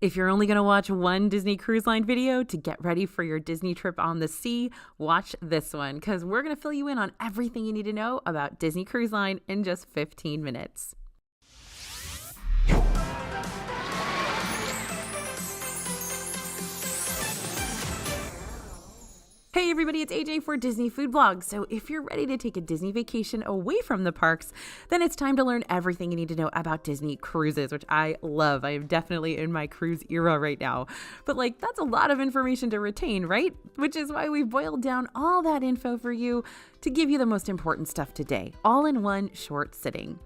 If you're only going to watch one Disney Cruise Line video to get ready for your Disney trip on the sea, watch this one because we're going to fill you in on everything you need to know about Disney Cruise Line in just 15 minutes. Hey everybody, it's AJ for Disney Food Blog. So if you're ready to take a Disney vacation away from the parks, then it's time to learn everything you need to know about Disney cruises, which I love. I am definitely in my cruise era right now. But that's a lot of information to retain, right? Which is why we've boiled down all that info for you to give you the most important stuff today, all in one short sitting.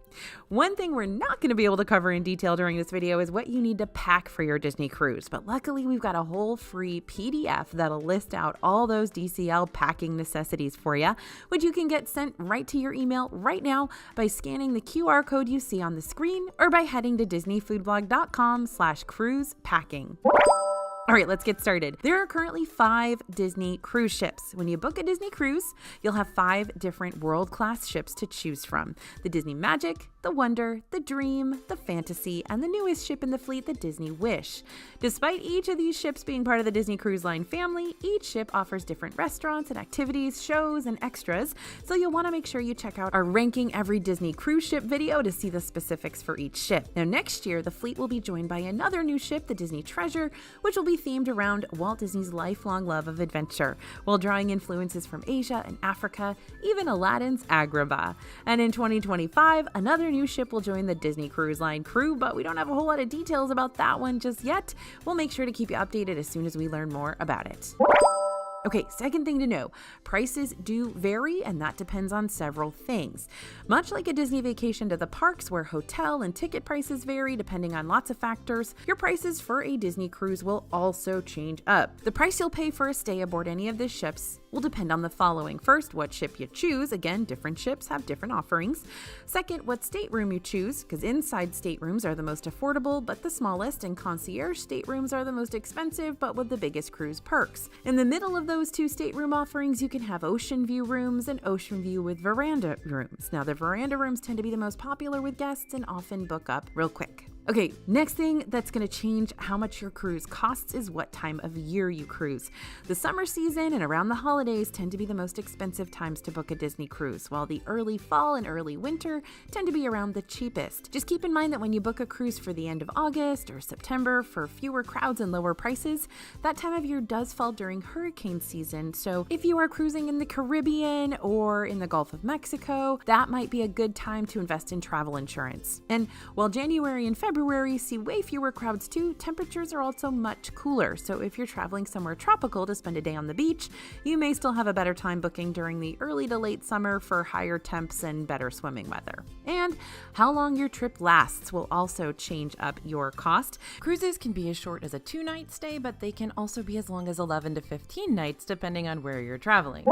One thing we're not going to be able to cover in detail during this video is what you need to pack for your Disney cruise, but luckily we've got a whole free PDF that'll list out all those DCL packing necessities for you, which you can get sent right to your email right now by scanning the QR code you see on the screen or by heading to disneyfoodblog.com/cruise-packing. All right, let's get started. There are currently 5 Disney cruise ships. When you book a Disney cruise, you'll have 5 different world-class ships to choose from. The Disney Magic, the Wonder, the Dream, the Fantasy, and the newest ship in the fleet, the Disney Wish. Despite each of these ships being part of the Disney Cruise Line family, each ship offers different restaurants and activities, shows, and extras, so you'll want to make sure you check out our Ranking Every Disney Cruise Ship video to see the specifics for each ship. Now, next year, the fleet will be joined by another new ship, the Disney Treasure, which will be themed around Walt Disney's lifelong love of adventure, while drawing influences from Asia and Africa, even Aladdin's Agrabah. And in 2025, another new ship will join the Disney Cruise Line crew, but we don't have a whole lot of details about that one just yet. We'll make sure to keep you updated as soon as we learn more about it. Okay, second thing to know, prices do vary, and that depends on several things. Much like a Disney vacation to the parks where hotel and ticket prices vary depending on lots of factors, your prices for a Disney cruise will also change up. The price you'll pay for a stay aboard any of the ships will depend on the following. First, what ship you choose. Again, different ships have different offerings. Second, what stateroom you choose, because inside staterooms are the most affordable but the smallest, and concierge staterooms are the most expensive but with the biggest cruise perks. In the middle of those 2 stateroom offerings, you can have ocean view rooms and ocean view with veranda rooms. Now, the veranda rooms tend to be the most popular with guests and often book up real quick. Okay, next thing that's going to change how much your cruise costs is what time of year you cruise. The summer season and around the holidays tend to be the most expensive times to book a Disney cruise, while the early fall and early winter tend to be around the cheapest. Just keep in mind that when you book a cruise for the end of August or September for fewer crowds and lower prices, that time of year does fall during hurricane season. So if you are cruising in the Caribbean or in the Gulf of Mexico, that might be a good time to invest in travel insurance. And while January and February see way fewer crowds too, temperatures are also much cooler. So if you're traveling somewhere tropical to spend a day on the beach, you may still have a better time booking during the early to late summer for higher temps and better swimming weather. And how long your trip lasts will also change up your cost. Cruises can be as short as a 2-night stay, but they can also be as long as 11 to 15 nights depending on where you're traveling.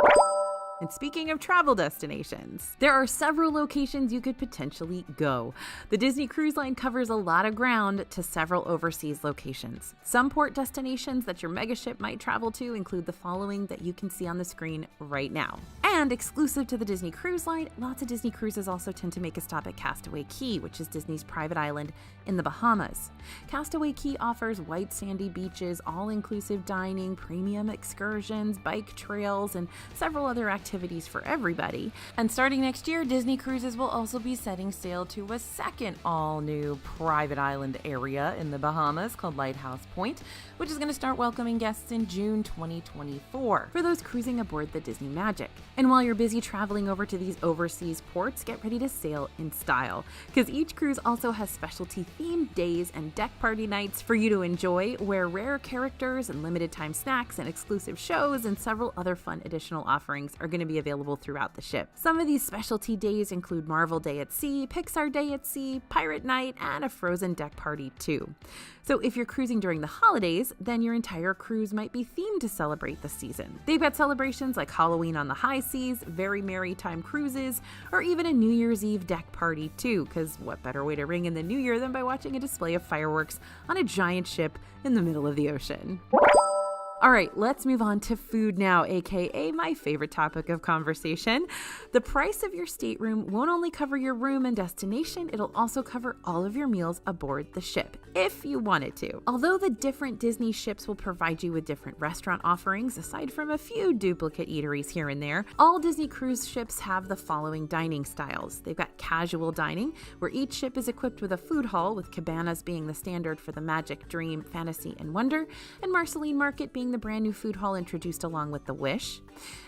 And speaking of travel destinations, there are several locations you could potentially go. The Disney Cruise Line covers a lot of ground to several overseas locations. Some port destinations that your megaship might travel to include the following that you can see on the screen right now. And exclusive to the Disney Cruise Line, lots of Disney cruises also tend to make a stop at Castaway Cay, which is Disney's private island in the Bahamas. Castaway Cay offers white sandy beaches, all-inclusive dining, premium excursions, bike trails, and several other activities for everybody. And starting next year, Disney Cruises will also be setting sail to a second all-new private island area in the Bahamas called Lighthouse Point, which is going to start welcoming guests in June 2024 for those cruising aboard the Disney Magic. And while you're busy traveling over to these overseas ports, get ready to sail in style, because each cruise also has specialty themed days and deck party nights for you to enjoy, where rare characters and limited time snacks and exclusive shows and several other fun additional offerings are going to be available throughout the ship. Some of these specialty days include Marvel Day at Sea, Pixar Day at Sea, Pirate Night, and a Frozen deck party too. So if you're cruising during the holidays, then your entire cruise might be themed to celebrate the season. They've got celebrations like Halloween on the high seas, Very Merry Time cruises, or even a New Year's Eve deck party too, because what better way to ring in the new year than by watching a display of fireworks on a giant ship in the middle of the ocean. All right, let's move on to food now, aka my favorite topic of conversation. The price of your stateroom won't only cover your room and destination, it'll also cover all of your meals aboard the ship, if you wanted to. Although the different Disney ships will provide you with different restaurant offerings, aside from a few duplicate eateries here and there, all Disney cruise ships have the following dining styles. They've got casual dining, where each ship is equipped with a food hall, with cabanas being the standard for the Magic, Dream, Fantasy, and Wonder, and Marceline Market being the brand new food hall introduced along with the Wish.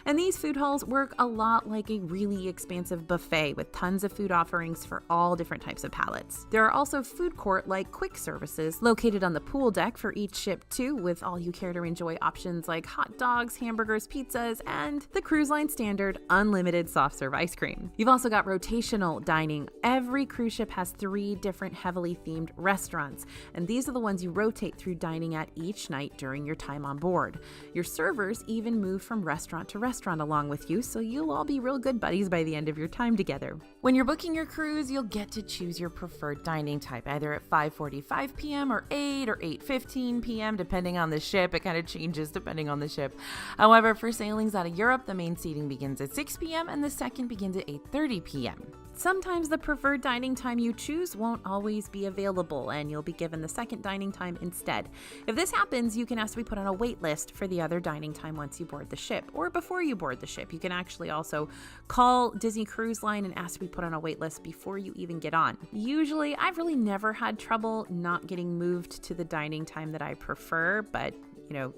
And these food halls work a lot like a really expansive buffet with tons of food offerings for all different types of palates. There are also food court-like quick services located on the pool deck for each ship too, with all you care to enjoy options like hot dogs, hamburgers, pizzas, and the cruise line standard unlimited soft serve ice cream. You've also got rotational dining. Every cruise ship has 3 different heavily themed restaurants, and these are the ones you rotate through dining at each night during your time on board. Your servers even move from restaurant to restaurant along with you, so you'll all be real good buddies by the end of your time together. When you're booking your cruise, you'll get to choose your preferred dining type, either at 5:45 p.m. or 8 or 8:15 p.m. depending on the ship. It kind of changes depending on the ship. However, for sailings out of Europe, the main seating begins at 6 p.m. and the second begins at 8:30 p.m. Sometimes the preferred dining time you choose won't always be available, and you'll be given the second dining time instead. If this happens, you can ask to be put on a wait list for the other dining time once you board the ship, or before you board the ship. You can actually also call Disney Cruise Line and ask to be put on a wait list before you even get on. Usually, I've really never had trouble not getting moved to the dining time that I prefer, but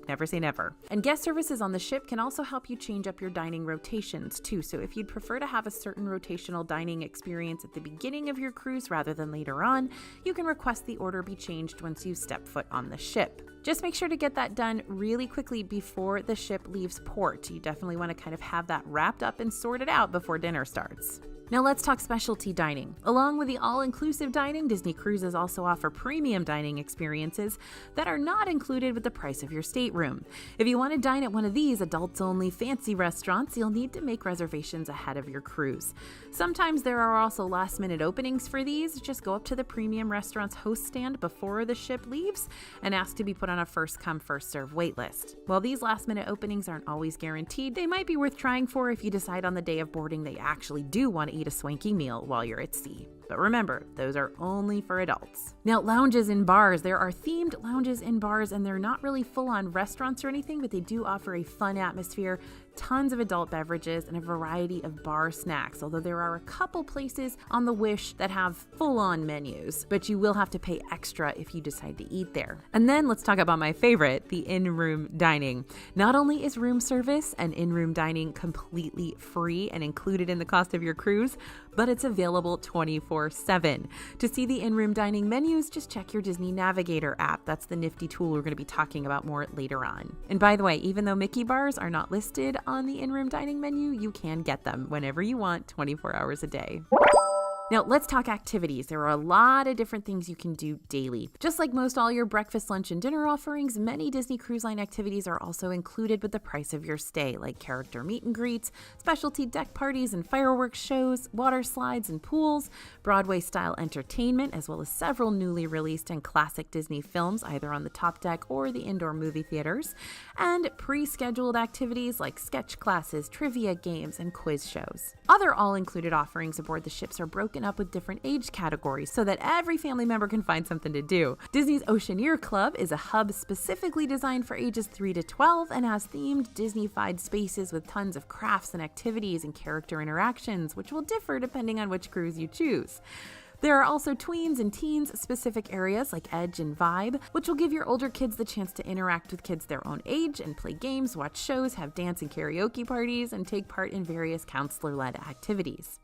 never say never. And guest services on the ship can also help you change up your dining rotations too. So if you'd prefer to have a certain rotational dining experience at the beginning of your cruise rather than later on, you can request the order be changed once you step foot on the ship. Just make sure to get that done really quickly before the ship leaves port. You definitely want to kind of have that wrapped up and sorted out before dinner starts. Now let's talk specialty dining. Along with the all-inclusive dining, Disney Cruises also offer premium dining experiences that are not included with the price of your stateroom. If you want to dine at one of these adults-only fancy restaurants, you'll need to make reservations ahead of your cruise. Sometimes there are also last-minute openings for these. Just go up to the premium restaurant's host stand before the ship leaves and ask to be put on a first-come, first-served wait list. While these last-minute openings aren't always guaranteed, they might be worth trying for if you decide on the day of boarding that you actually do want to eat a swanky meal while you're at sea. But remember, those are only for adults. Now, lounges and bars. There are themed lounges and bars, and they're not really full-on restaurants or anything, but they do offer a fun atmosphere, tons of adult beverages, and a variety of bar snacks, although there are a couple places on the Wish that have full-on menus, but you will have to pay extra if you decide to eat there. And then let's talk about my favorite, the in-room dining. Not only is room service and in-room dining completely free and included in the cost of your cruise, but it's available 24/7. To see the in-room dining menus, just check your Disney Navigator app. That's the nifty tool we're going to be talking about more later on. And by the way, even though Mickey bars are not listed on the in-room dining menu, you can get them whenever you want, 24 hours a day. Now, let's talk activities. There are a lot of different things you can do daily. Just like most all your breakfast, lunch, and dinner offerings, many Disney Cruise Line activities are also included with the price of your stay, like character meet and greets, specialty deck parties and fireworks shows, water slides and pools, Broadway-style entertainment, as well as several newly released and classic Disney films, either on the top deck or the indoor movie theaters, and pre-scheduled activities like sketch classes, trivia games, and quiz shows. Other all-included offerings aboard the ships are broken up with different age categories so that every family member can find something to do. Disney's Oceaneer Club is a hub specifically designed for ages 3 to 12 and has themed Disney-fied spaces with tons of crafts and activities and character interactions, which will differ depending on which cruise you choose. There are also tweens and teens specific areas like Edge and Vibe, which will give your older kids the chance to interact with kids their own age and play games, watch shows, have dance and karaoke parties, and take part in various counselor-led activities.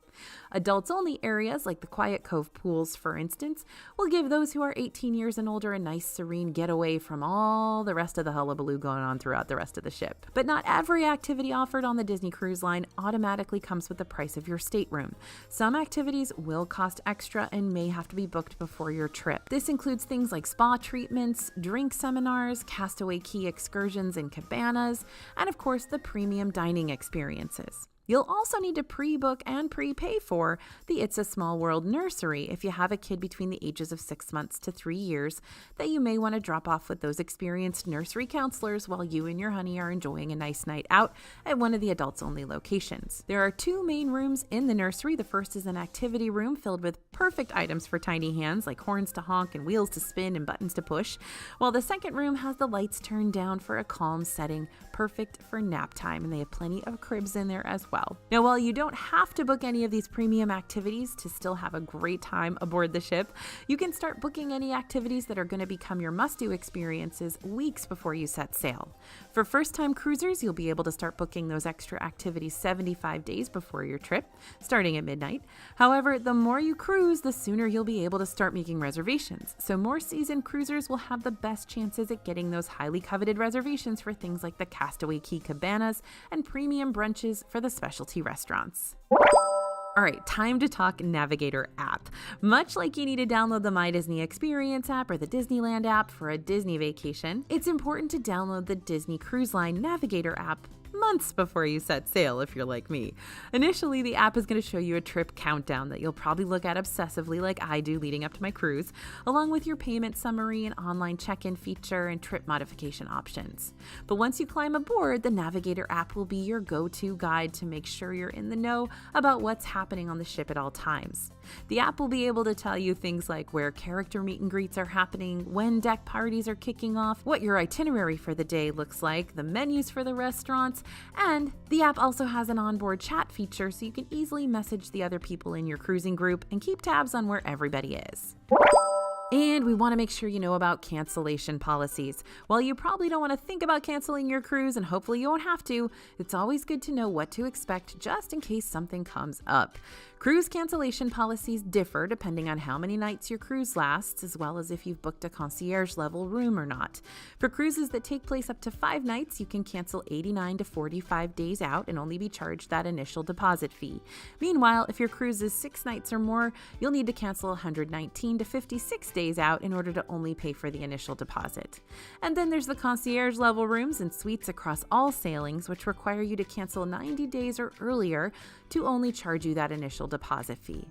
Adults-only areas like the Quiet Cove pools, for instance, will give those who are 18 years and older a nice serene getaway from all the rest of the hullabaloo going on throughout the rest of the ship. But not every activity offered on the Disney Cruise Line automatically comes with the price of your stateroom. Some activities will cost extra and may have to be booked before your trip. This includes things like spa treatments, drink seminars, Castaway Cay excursions and cabanas, and of course the premium dining experiences. You'll also need to pre-book and prepay for the It's a Small World nursery if you have a kid between the ages of 6 months to 3 years that you may want to drop off with those experienced nursery counselors while you and your honey are enjoying a nice night out at one of the adults-only locations. There are 2 main rooms in the nursery. The first is an activity room filled with perfect items for tiny hands like horns to honk and wheels to spin and buttons to push, while the second room has the lights turned down for a calm setting, perfect for nap time, and they have plenty of cribs in there as well. Now, while you don't have to book any of these premium activities to still have a great time aboard the ship, you can start booking any activities that are going to become your must-do experiences weeks before you set sail. For first-time cruisers, you'll be able to start booking those extra activities 75 days before your trip, starting at midnight. However, the more you cruise, the sooner you'll be able to start making reservations. So more seasoned cruisers will have the best chances at getting those highly coveted reservations for things like the Castaway Cay cabanas and premium brunches for the specialty restaurants. All right, time to talk Navigator app. Much like you need to download the My Disney Experience app or the Disneyland app for a Disney vacation, it's important to download the Disney Cruise Line Navigator app months before you set sail if you're like me. Initially, the app is going to show you a trip countdown that you'll probably look at obsessively like I do leading up to my cruise, along with your payment summary and online check-in feature and trip modification options. But once you climb aboard, the Navigator app will be your go-to guide to make sure you're in the know about what's happening on the ship at all times. The app will be able to tell you things like where character meet and greets are happening, when deck parties are kicking off, what your itinerary for the day looks like, the menus for the restaurants, and the app also has an onboard chat feature so you can easily message the other people in your cruising group and keep tabs on where everybody is. And we want to make sure you know about cancellation policies. While you probably don't want to think about canceling your cruise, and hopefully you won't have to, it's always good to know what to expect just in case something comes up. Cruise cancellation policies differ depending on how many nights your cruise lasts, as well as if you've booked a concierge level room or not. For cruises that take place up to 5 nights, you can cancel 89 to 45 days out and only be charged that initial deposit fee. Meanwhile, if your cruise is 6 nights or more, you'll need to cancel 119 to 56 days out in order to only pay for the initial deposit. And then there's the concierge level rooms and suites across all sailings, which require you to cancel 90 days or earlier to only charge you that initial deposit fee.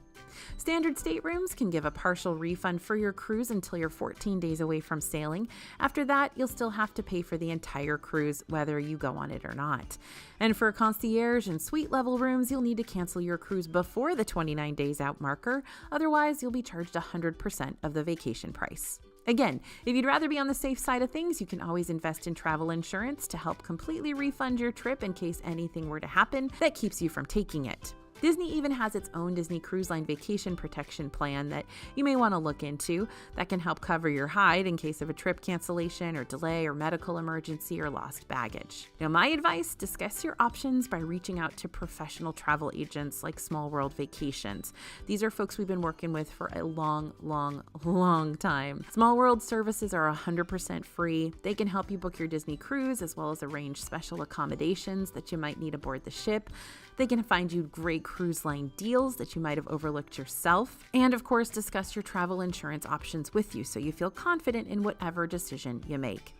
Standard staterooms can give a partial refund for your cruise until you're 14 days away from sailing. After that, you'll still have to pay for the entire cruise, whether you go on it or not. And for concierge and suite level rooms, you'll need to cancel your cruise before the 29 days out marker. Otherwise, you'll be charged 100% of the vacation price. Again, if you'd rather be on the safe side of things, you can always invest in travel insurance to help completely refund your trip in case anything were to happen that keeps you from taking it. Disney even has its own Disney Cruise Line vacation protection plan that you may want to look into that can help cover your hide in case of a trip cancellation or delay or medical emergency or lost baggage. Now, my advice, discuss your options by reaching out to professional travel agents like Small World Vacations. These are folks we've been working with for a long time. Small World services are 100% free. They can help you book your Disney cruise as well as arrange special accommodations that you might need aboard the ship. They can find you great cruise line deals that you might have overlooked yourself, and of course discuss your travel insurance options with you so you feel confident in whatever decision you make.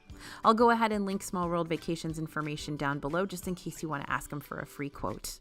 I'll go ahead and link Small World Vacations information down below just in case you want to ask them for a free quote.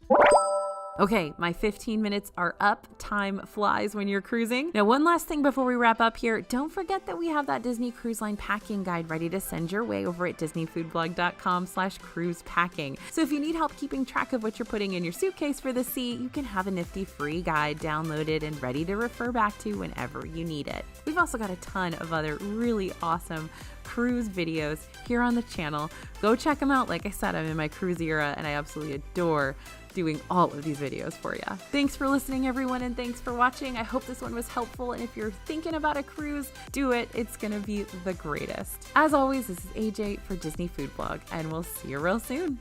Okay, my 15 minutes are up. Time flies when you're cruising. Now, one last thing before we wrap up here. Don't forget that we have that Disney Cruise Line packing guide ready to send your way over at disneyfoodblog.com/cruise packing. So if you need help keeping track of what you're putting in your suitcase for the sea, you can have a nifty free guide downloaded and ready to refer back to whenever you need it. We've also got a ton of other really awesome cruise videos here on the channel. Go check them out. Like I said, I'm in my cruise era and I absolutely adore doing all of these videos for you. Thanks for listening, everyone, and thanks for watching. I hope this one was helpful, and if you're thinking about a cruise, do it. It's gonna be the greatest. As always, this is AJ for Disney Food Blog, and we'll see you real soon.